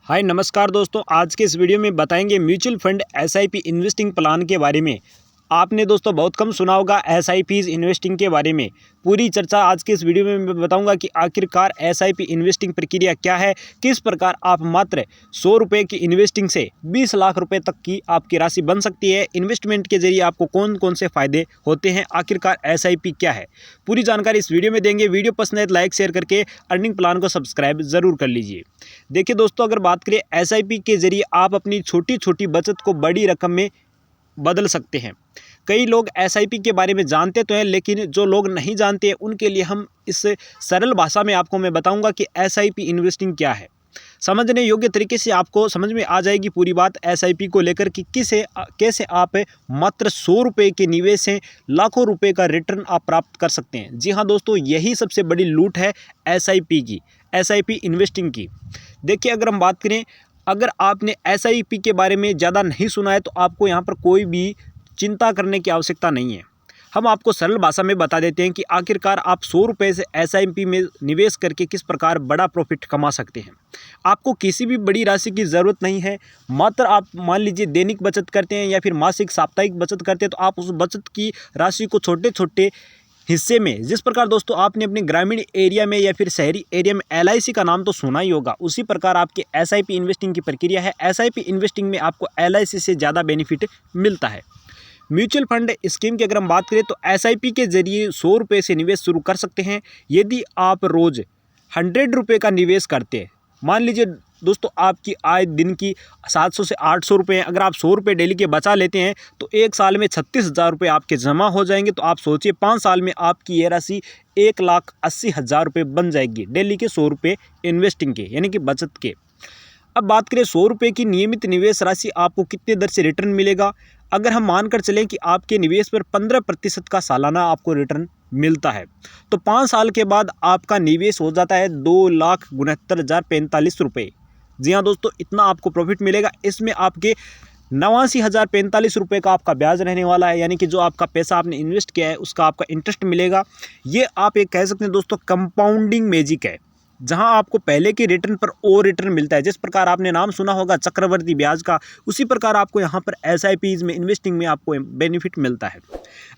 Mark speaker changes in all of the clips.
Speaker 1: हाय नमस्कार दोस्तों, आज के इस वीडियो में बताएंगे mutual fund SIP investing plan के बारे में। आपने दोस्तों बहुत कम सुना होगा एसआईपीज इन्वेस्टिंग के बारे में। पूरी चर्चा आज के इस वीडियो में मैं बताऊंगा कि आखिरकार एसआईपी इन्वेस्टिंग प्रक्रिया क्या है, किस प्रकार आप मात्र 100 रुपये की इन्वेस्टिंग से 20 लाख रुपए तक की आपकी राशि बन सकती है। इन्वेस्टमेंट के जरिए आपको कौन कौन से फ़ायदे होते हैं, आखिरकार एसआईपी क्या है, पूरी जानकारी इस वीडियो में देंगे। वीडियो पसंद है तो लाइक शेयर करके अर्निंग प्लान को सब्सक्राइब ज़रूर कर लीजिए। देखिए दोस्तों, अगर बात करें एसआईपी के जरिए आप अपनी छोटी छोटी बचत को बड़ी रकम में बदल सकते हैं। कई लोग एसआईपी के बारे में जानते तो हैं, लेकिन जो लोग नहीं जानते हैं उनके लिए हम इस सरल भाषा में आपको मैं बताऊंगा कि एसआईपी इन्वेस्टिंग क्या है। समझने योग्य तरीके से आपको समझ में आ जाएगी पूरी बात एसआईपी को लेकर कि कैसे आप मात्र 100 रुपये के निवेश से लाखों रुपए का रिटर्न आप प्राप्त कर सकते हैं। जी हाँ दोस्तों, यही सबसे बड़ी लूट है एसआईपी की, एसआईपी इन्वेस्टिंग की। देखिए, अगर हम बात करें, अगर आपने एसआईपी के बारे में ज़्यादा नहीं सुना है तो आपको यहाँ पर कोई भी चिंता करने की आवश्यकता नहीं है। हम आपको सरल भाषा में बता देते हैं कि आखिरकार आप 100 रुपये से एसआईपी में निवेश करके किस प्रकार बड़ा प्रॉफिट कमा सकते हैं। आपको किसी भी बड़ी राशि की ज़रूरत नहीं है। मात्र आप मान लीजिए दैनिक बचत करते हैं या फिर मासिक साप्ताहिक बचत करते हैं, तो आप उस बचत की राशि को छोटे छोटे हिस्से में, जिस प्रकार दोस्तों आपने अपने ग्रामीण एरिया में या फिर शहरी एरिया में एलआईसी का नाम तो सुना ही होगा, उसी प्रकार आपकी एसआईपी इन्वेस्टिंग की प्रक्रिया है। एसआईपी इन्वेस्टिंग में आपको एलआईसी से ज़्यादा बेनिफिट मिलता है। म्यूचुअल फंड स्कीम की अगर हम बात करें तो एसआईपी के जरिए 100 रुपये से निवेश शुरू कर सकते हैं। यदि आप रोज़ 100 रुपये का निवेश करते हैं, मान लीजिए दोस्तों आपकी आय दिन की 700 से 800 रुपये हैं, अगर आप 100 रुपये डेली के बचा लेते हैं तो एक साल में 36,000 रुपये आपके जमा हो जाएंगे। तो आप सोचिए 5 साल में आपकी ये राशि 1,80,000 रुपये बन जाएगी डेली के 100 रुपये इन्वेस्टिंग के, यानी कि बचत के। अब बात करें 100 रुपये की नियमित निवेश राशि आपको कितने दर से रिटर्न मिलेगा। अगर हम मानकर चलें कि आपके निवेश पर 15% का सालाना आपको रिटर्न मिलता है, तो 5 साल के बाद आपका निवेश हो जाता है 2,69,045 रुपये। जी हाँ दोस्तों, इतना आपको प्रॉफिट मिलेगा। इसमें आपके 89,045 रुपये का आपका ब्याज रहने वाला है, यानी कि जो आपका पैसा आपने इन्वेस्ट किया है उसका आपका इंटरेस्ट मिलेगा। ये आप एक कह सकते हैं दोस्तों कंपाउंडिंग मैजिक है, जहां आपको पहले के रिटर्न पर और रिटर्न मिलता है। जिस प्रकार आपने नाम सुना होगा चक्रवर्ती ब्याज का, उसी प्रकार आपको यहां पर एसआईपीज में इन्वेस्टिंग में आपको बेनिफिट मिलता है।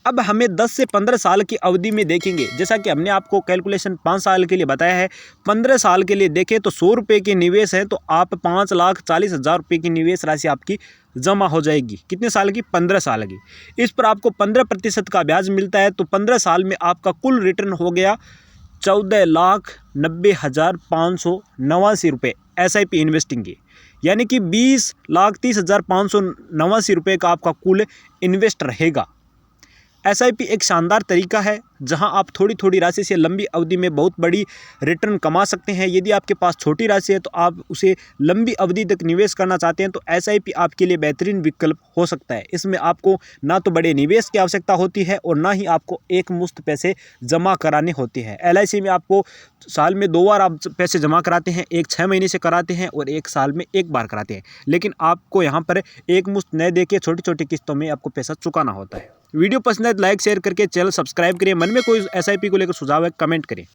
Speaker 1: अब हमें 10 से 15 साल की अवधि में देखेंगे, जैसा कि हमने आपको कैलकुलेशन 5 साल के लिए बताया है। 15 साल के लिए देखें तो 100 रुपये के निवेश है तो आप 5,40,000 रुपये की निवेश राशि आपकी जमा हो जाएगी। कितने साल की? 15 साल की। इस पर आपको 15% का ब्याज मिलता है, तो 15 साल में आपका कुल रिटर्न हो गया 14,90,589 रुपये एसआईपी इन्वेस्टिंग की, यानी कि 20,30,589 रुपये का आपका कुल इन्वेस्ट रहेगा। एसआईपी एक शानदार तरीका है जहां आप थोड़ी थोड़ी राशि से लंबी अवधि में बहुत बड़ी रिटर्न कमा सकते हैं। यदि आपके पास छोटी राशि है तो आप उसे लंबी अवधि तक निवेश करना चाहते हैं तो एसआईपी आपके लिए बेहतरीन विकल्प हो सकता है। इसमें आपको ना तो बड़े निवेश की आवश्यकता होती है और ना ही आपको एक मुश्त पैसे जमा कराने होते हैं। एलआईसी में आपको साल में 2 बार आप पैसे जमा कराते हैं, एक 6 महीने से कराते हैं और एक साल में 1 बार कराते हैं, लेकिन आपको यहाँ पर एक मुश्त न दे के छोटी छोटी किस्तों में आपको पैसा चुकाना होता है। वीडियो पसंद है तो लाइक शेयर करके चैनल सब्सक्राइब करिए। मन में कोई एसआईपी को लेकर सुझाव है कमेंट करें।